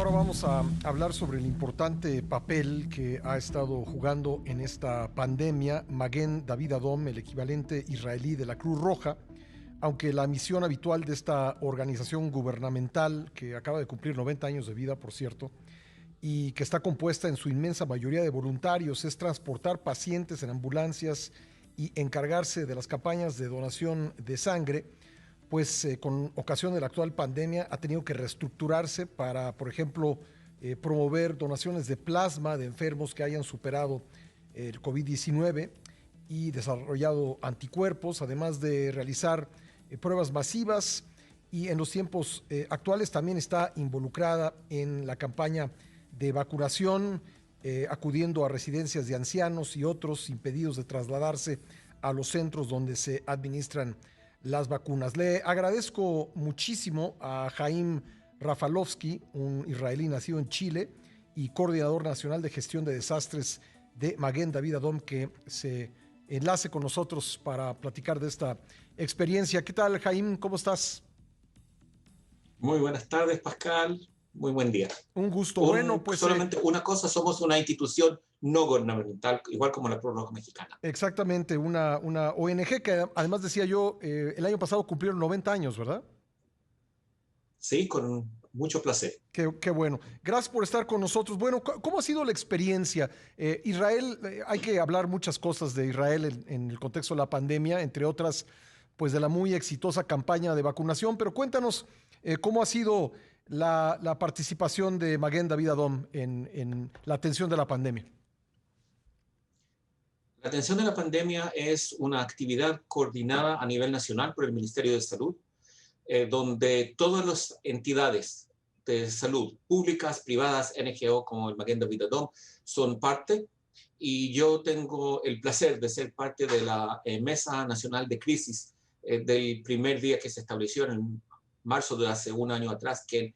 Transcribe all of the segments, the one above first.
Ahora vamos a hablar sobre el importante papel que ha estado jugando en esta pandemia Maguen David Adom, el equivalente israelí de la Cruz Roja, aunque la misión habitual de esta organización gubernamental, que acaba de cumplir 90 años de vida, por cierto, y que está compuesta en su inmensa mayoría de voluntarios, es transportar pacientes en ambulancias y encargarse de las campañas de donación de sangre, pues con ocasión de la actual pandemia ha tenido que reestructurarse para, por ejemplo, promover donaciones de plasma de enfermos que hayan superado el COVID-19 y desarrollado anticuerpos, además de realizar pruebas masivas, y en los tiempos actuales también está involucrada en la campaña de vacunación, acudiendo a residencias de ancianos y otros impedidos de trasladarse a los centros donde se administran las vacunas. Le agradezco muchísimo a Jaim Rafalovsky, un israelí nacido en Chile y coordinador nacional de gestión de desastres de Maguen David Adom, que se enlace con nosotros para platicar de esta experiencia. ¿Qué tal, Jaim? ¿Cómo estás? Muy buenas tardes, Pascal. Muy buen día. Un gusto. Bueno, pues Solamente una cosa, somos una institución no gubernamental, igual como la Cruz Roja Mexicana. exactamente, una ONG que además decía yo, el año pasado cumplieron 90 años, ¿verdad? Sí, con mucho placer. Qué bueno. Gracias por estar con nosotros. Bueno, ¿cómo ha sido la experiencia? Israel, hay que hablar muchas cosas de Israel en el contexto de la pandemia, entre otras, pues de la muy exitosa campaña de vacunación, pero cuéntanos cómo ha sido la participación de Maguen David Adom en la atención de la pandemia. La atención de la pandemia es una actividad coordinada a nivel nacional por el Ministerio de Salud, donde todas las entidades de salud, públicas, privadas, NGO, como el Maguen David Adom, son parte. Y yo tengo el placer de ser parte de la Mesa Nacional de Crisis del primer día que se estableció en marzo de hace un año atrás, que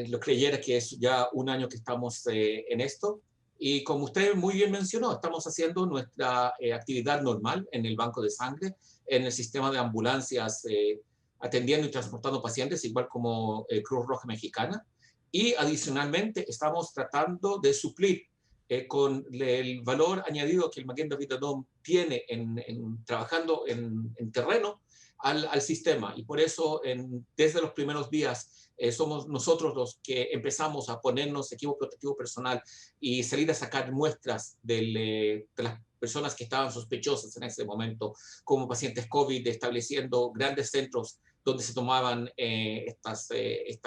lo creyera que es ya un año que estamos en esto. Y como usted muy bien mencionó, estamos haciendo nuestra actividad normal en el banco de sangre, en el sistema de ambulancias, atendiendo y transportando pacientes, igual como Cruz Roja Mexicana. Y adicionalmente estamos tratando de suplir con el valor añadido que el Maguen David Adom tiene trabajando en terreno al sistema. Y por eso, desde los primeros días, somos nosotros los que empezamos a ponernos equipo protectivo personal y salir a sacar muestras de las personas que estaban sospechosas en ese momento, como pacientes COVID, estableciendo grandes centros donde se tomaban estas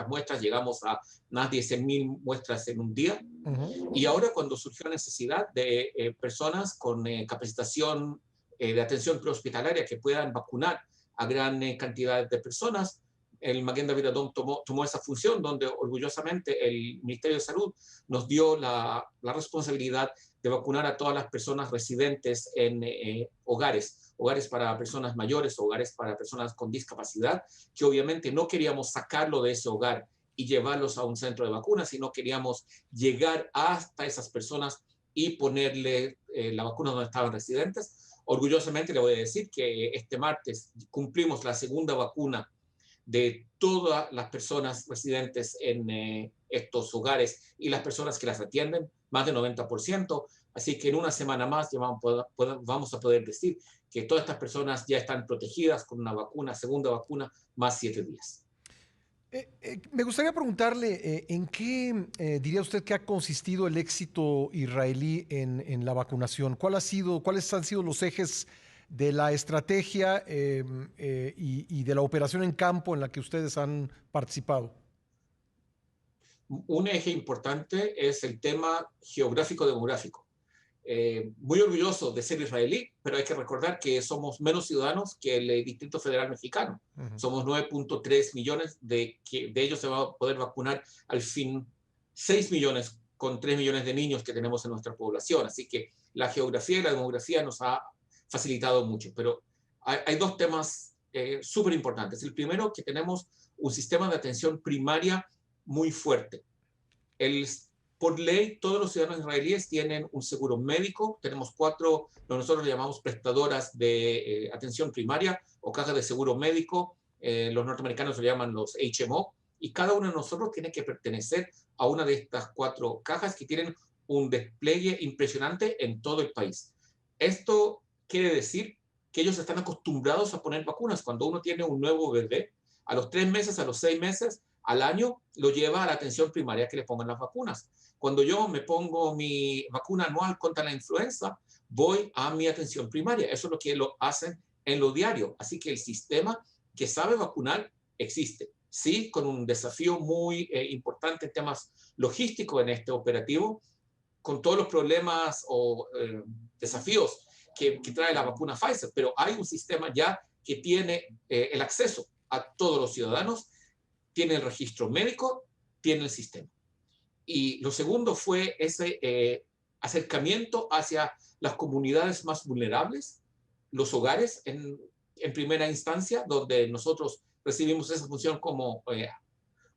muestras. Llegamos a más de 10.000 muestras en un día. Uh -huh. Y ahora, cuando surgió la necesidad de personas con capacitación de atención prehospitalaria que puedan vacunar a gran cantidad de personas, el Maguen David Adom tomó esa función, donde orgullosamente el Ministerio de Salud nos dio la responsabilidad de vacunar a todas las personas residentes en hogares para personas mayores, hogares para personas con discapacidad, que obviamente no queríamos sacarlo de ese hogar y llevarlos a un centro de vacunas, sino queríamos llegar hasta esas personas y ponerle la vacuna donde estaban residentes. Orgullosamente le voy a decir que este martes cumplimos la segunda vacuna de todas las personas residentes en estos hogares y las personas que las atienden, más del 90%. Así que en una semana más ya vamos a poder decir que todas estas personas ya están protegidas con una vacuna, segunda vacuna, más 7 días. Me gustaría preguntarle, ¿en qué diría usted que ha consistido el éxito israelí en la vacunación? ¿Cuáles han sido los ejes de la estrategia y de la operación en campo en la que ustedes han participado? Un eje importante es el tema geográfico-demográfico. Muy orgulloso de ser israelí, pero hay que recordar que somos menos ciudadanos que el Distrito Federal Mexicano. Uh -huh. Somos 9.3 millones, de ellos se va a poder vacunar al fin 6 millones con 3 millones de niños que tenemos en nuestra población. Así que la geografía y la demografía nos ha facilitado mucho. Pero hay dos temas súper importantes. El primero, que tenemos un sistema de atención primaria muy fuerte. Por ley, todos los ciudadanos israelíes tienen un seguro médico. Tenemos 4, lo nosotros le llamamos prestadoras de atención primaria o cajas de seguro médico. Los norteamericanos lo llaman los HMO. y cada uno de nosotros tiene que pertenecer a una de estas 4 cajas que tienen un despliegue impresionante en todo el país. Esto quiere decir que ellos están acostumbrados a poner vacunas. Cuando uno tiene un nuevo bebé, a los 3 meses, a los 6 meses, al año, lo lleva a la atención primaria que le pongan las vacunas. Cuando yo me pongo mi vacuna anual contra la influenza, voy a mi atención primaria. Eso es lo que lo hacen en lo diario. Así que el sistema que sabe vacunar existe. Sí, con un desafío muy importante en temas logísticos en este operativo, con todos los problemas o desafíos que trae la vacuna Pfizer, pero hay un sistema ya que tiene el acceso a todos los ciudadanos, tiene el registro médico, tiene el sistema. Y lo segundo fue ese acercamiento hacia las comunidades más vulnerables, los hogares en primera instancia, donde nosotros recibimos esa función como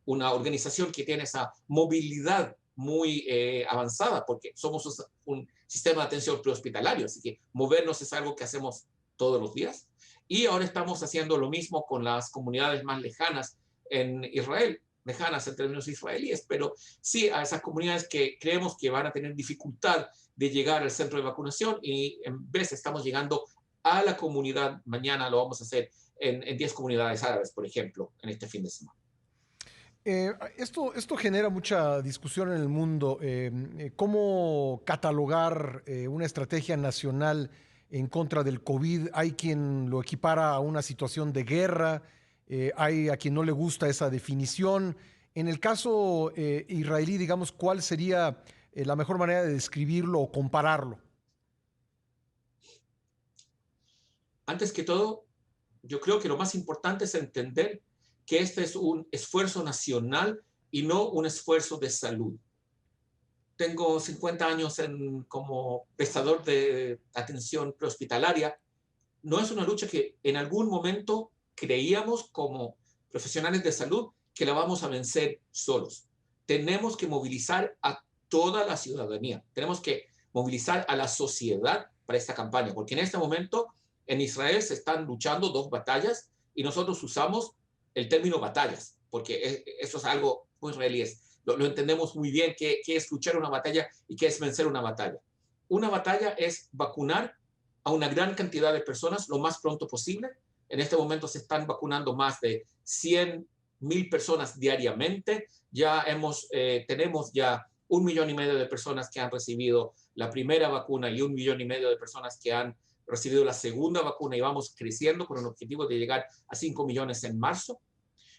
una organización que tiene esa movilidad muy avanzada, porque somos un sistema de atención prehospitalario, así que movernos es algo que hacemos todos los días. Y ahora estamos haciendo lo mismo con las comunidades más lejanas en Israel, lejanas en términos israelíes, pero sí a esas comunidades que creemos que van a tener dificultad de llegar al centro de vacunación, y en vez estamos llegando a la comunidad. Mañana lo vamos a hacer en 10 comunidades árabes, por ejemplo, en este fin de semana. Esto genera mucha discusión en el mundo. ¿Cómo catalogar una estrategia nacional en contra del COVID? Hay quien lo equipara a una situación de guerra, hay a quien no le gusta esa definición. En el caso israelí, digamos, ¿cuál sería la mejor manera de describirlo o compararlo? Antes que todo, yo creo que lo más importante es entender que este es un esfuerzo nacional y no un esfuerzo de salud. Tengo 50 años como prestador de atención prehospitalaria. No es una lucha que en algún momento creíamos como profesionales de salud que la vamos a vencer solos. Tenemos que movilizar a toda la ciudadanía. Tenemos que movilizar a la sociedad para esta campaña, porque en este momento en Israel se están luchando 2 batallas y nosotros usamos el término batallas, porque eso es algo muy israelí. Lo entendemos muy bien qué es luchar una batalla y qué es vencer una batalla. Una batalla es vacunar a una gran cantidad de personas lo más pronto posible. En este momento se están vacunando más de 100,000 personas diariamente. Ya tenemos ya 1,5 millones de personas que han recibido la primera vacuna y 1,5 millones de personas que han recibido la segunda vacuna, y vamos creciendo con el objetivo de llegar a 5 millones en marzo.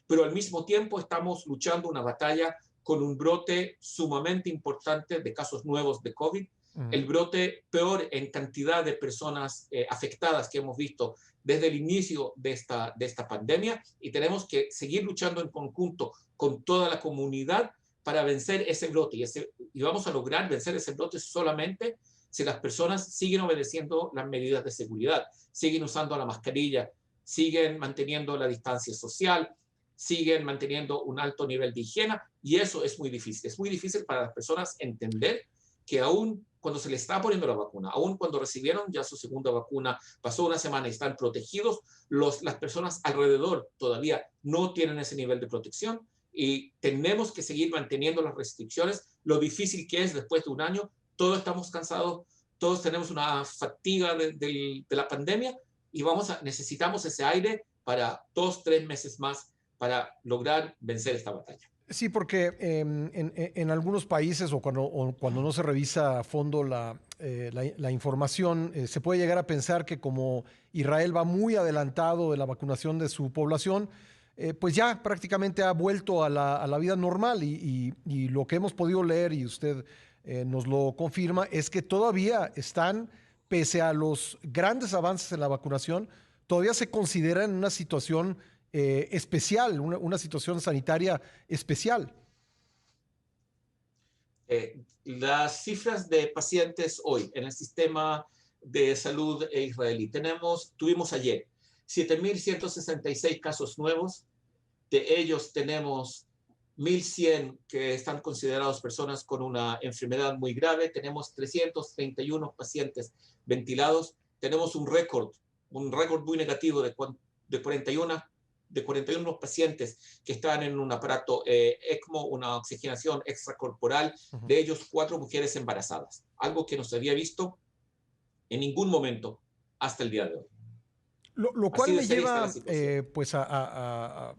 Pero al mismo tiempo estamos luchando una batalla con un brote sumamente importante de casos nuevos de COVID, el brote peor en cantidad de personas afectadas que hemos visto desde el inicio de esta pandemia, y tenemos que seguir luchando en conjunto con toda la comunidad para vencer ese brote, y vamos a lograr vencer ese brote solamente si las personas siguen obedeciendo las medidas de seguridad, siguen usando la mascarilla, siguen manteniendo la distancia social, siguen manteniendo un alto nivel de higiene, y eso es muy difícil. Es muy difícil para las personas entender que aún cuando se les está poniendo la vacuna, aún cuando recibieron ya su segunda vacuna, pasó una semana y están protegidos, las personas alrededor todavía no tienen ese nivel de protección, y tenemos que seguir manteniendo las restricciones, lo difícil que es después de un año. Todos estamos cansados, todos tenemos una fatiga de la pandemia, y necesitamos ese aire para 2, 3 meses más para lograr vencer esta batalla. Sí, porque en algunos países o cuando no se revisa a fondo la información, se puede llegar a pensar que como Israel va muy adelantado de la vacunación de su población, pues ya prácticamente ha vuelto a la vida normal, y lo que hemos podido leer, y usted nos lo confirma, es que todavía están, pese a los grandes avances en la vacunación, todavía se considera en una situación especial, una situación sanitaria especial. Las cifras de pacientes hoy en el sistema de salud israelí. Tuvimos ayer 7,166 casos nuevos. De ellos tenemos 1,100 que están considerados personas con una enfermedad muy grave. Tenemos 331 pacientes ventilados. Tenemos un récord muy negativo de 41 de 41 pacientes que están en un aparato ECMO, una oxigenación extracorporal, de ellos 4 mujeres embarazadas, algo que no se había visto en ningún momento hasta el día de hoy. Lo cual Así de me seria está la lleva situación. pues a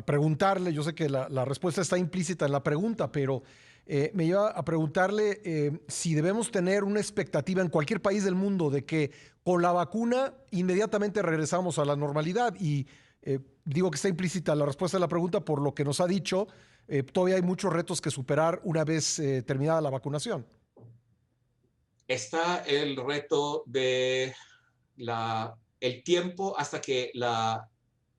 preguntarle, yo sé que la respuesta está implícita en la pregunta, pero me lleva a preguntarle si debemos tener una expectativa en cualquier país del mundo de que con la vacuna inmediatamente regresamos a la normalidad. Y digo que está implícita la respuesta a la pregunta por lo que nos ha dicho, todavía hay muchos retos que superar una vez terminada la vacunación. Está el reto de el tiempo hasta que la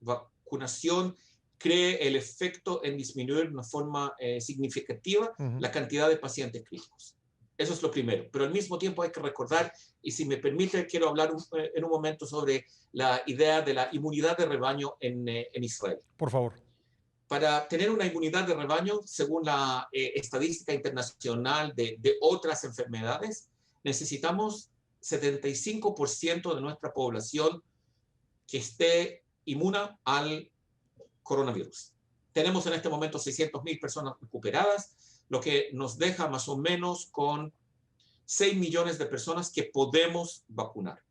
vacunación cree el efecto en disminuir de una forma significativa la cantidad de pacientes críticos. Eso es lo primero. Pero al mismo tiempo hay que recordar, y si me permite, quiero hablar en un momento sobre la idea de la inmunidad de rebaño en Israel. Por favor. Para tener una inmunidad de rebaño, según la estadística internacional de otras enfermedades, necesitamos 75% de nuestra población que esté inmune al coronavirus. Tenemos en este momento 600.000 personas recuperadas, lo que nos deja más o menos con 6 millones de personas que podemos vacunar.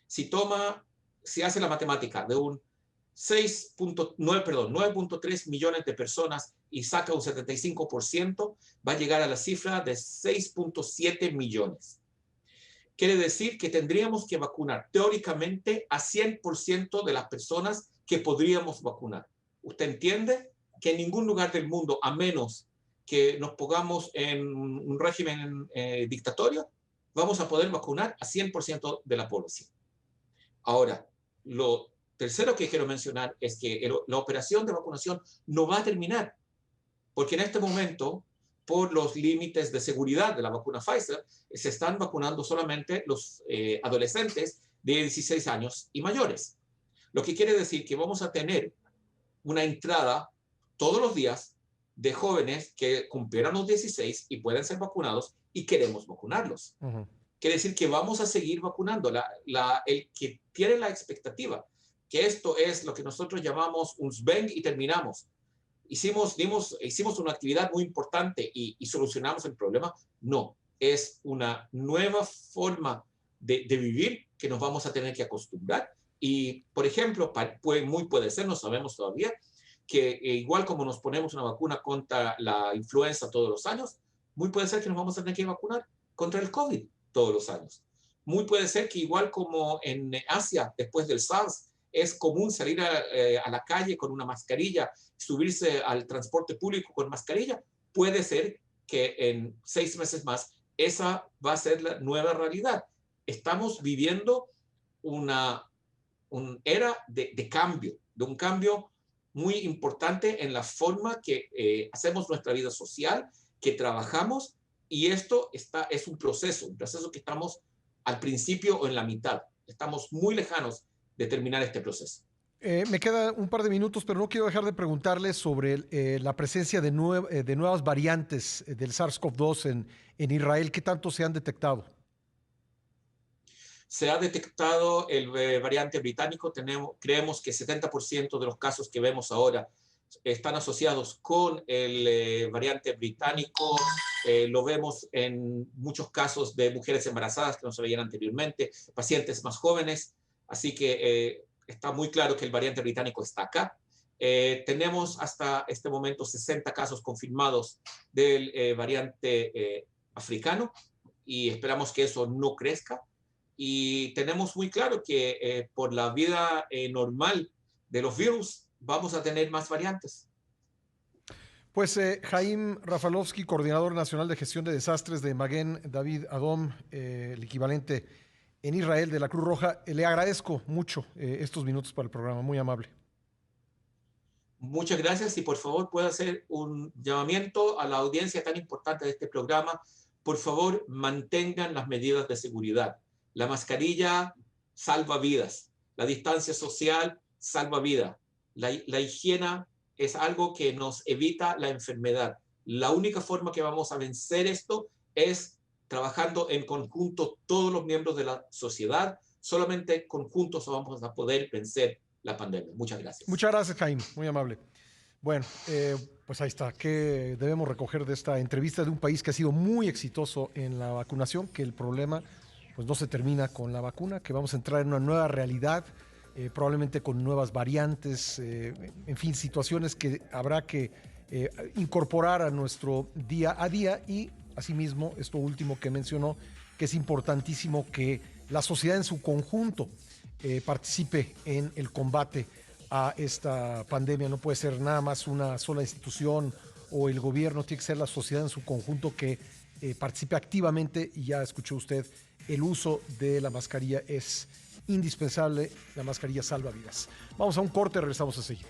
Si hace la matemática de un 9.3 millones de personas y saca un 75%, va a llegar a la cifra de 6.7 millones. Quiere decir que tendríamos que vacunar teóricamente a 100% de las personas que podríamos vacunar. ¿Usted entiende que en ningún lugar del mundo, a menos que nos pongamos en un régimen dictatorio, vamos a poder vacunar a 100% de la población? Ahora, lo tercero que quiero mencionar es que la operación de vacunación no va a terminar, porque en este momento, por los límites de seguridad de la vacuna Pfizer, se están vacunando solamente los adolescentes de 16 años y mayores. Lo que quiere decir que vamos a tener una entrada todos los días de jóvenes que cumplieron los 16 y pueden ser vacunados y queremos vacunarlos. Quiere decir que vamos a seguir vacunando. El que tiene la expectativa que esto es lo que nosotros llamamos un Sven y terminamos. Hicimos una actividad muy importante y solucionamos el problema. No, es una nueva forma de vivir que nos vamos a tener que acostumbrar. Y, por ejemplo, puede ser, no sabemos todavía, que igual como nos ponemos una vacuna contra la influenza todos los años, muy puede ser que nos vamos a tener que vacunar contra el COVID todos los años. Muy puede ser que igual como en Asia, después del SARS, es común salir a la calle con una mascarilla, subirse al transporte público con mascarilla, puede ser que en 6 meses más esa va a ser la nueva realidad. Estamos viviendo una era de cambio, de un cambio muy importante en la forma que hacemos nuestra vida social, que trabajamos, y esto es un proceso que estamos al principio o en la mitad. Estamos muy lejanos de terminar este proceso. Me queda un par de minutos, pero no quiero dejar de preguntarle sobre la presencia de nuevas variantes del SARS-CoV-2 en Israel. ¿Qué tanto se han detectado? Se ha detectado el variante británico. Creemos que 70% de los casos que vemos ahora están asociados con el variante británico. Lo vemos en muchos casos de mujeres embarazadas que no se veían anteriormente, pacientes más jóvenes. Así que está muy claro que el variante británico está acá. Tenemos hasta este momento 60 casos confirmados del variante africano y esperamos que eso no crezca. Y tenemos muy claro que por la vida normal de los virus vamos a tener más variantes. Pues Haim Rafalovsky, coordinador nacional de gestión de desastres de Maguen David Adom, el equivalente en Israel de la Cruz Roja, le agradezco mucho estos minutos para el programa, muy amable. Muchas gracias y por favor puedo hacer un llamamiento a la audiencia tan importante de este programa. Por favor, mantengan las medidas de seguridad. La mascarilla salva vidas. La distancia social salva vidas. La higiene es algo que nos evita la enfermedad. La única forma que vamos a vencer esto es trabajando en conjunto todos los miembros de la sociedad. Solamente conjuntos vamos a poder vencer la pandemia. Muchas gracias. Muchas gracias, Jaime, muy amable. Bueno, pues ahí está. ¿Qué debemos recoger de esta entrevista de un país que ha sido muy exitoso en la vacunación? Que el problema pues no se termina con la vacuna, que vamos a entrar en una nueva realidad, probablemente con nuevas variantes, en fin, situaciones que habrá que incorporar a nuestro día a día. Y asimismo, esto último que mencionó, que es importantísimo que la sociedad en su conjunto participe en el combate a esta pandemia. No puede ser nada más una sola institución o el gobierno, tiene que ser la sociedad en su conjunto que participe activamente. Y ya escuchó usted, el uso de la mascarilla es indispensable, la mascarilla salva vidas. Vamos a un corte, regresamos a seguir.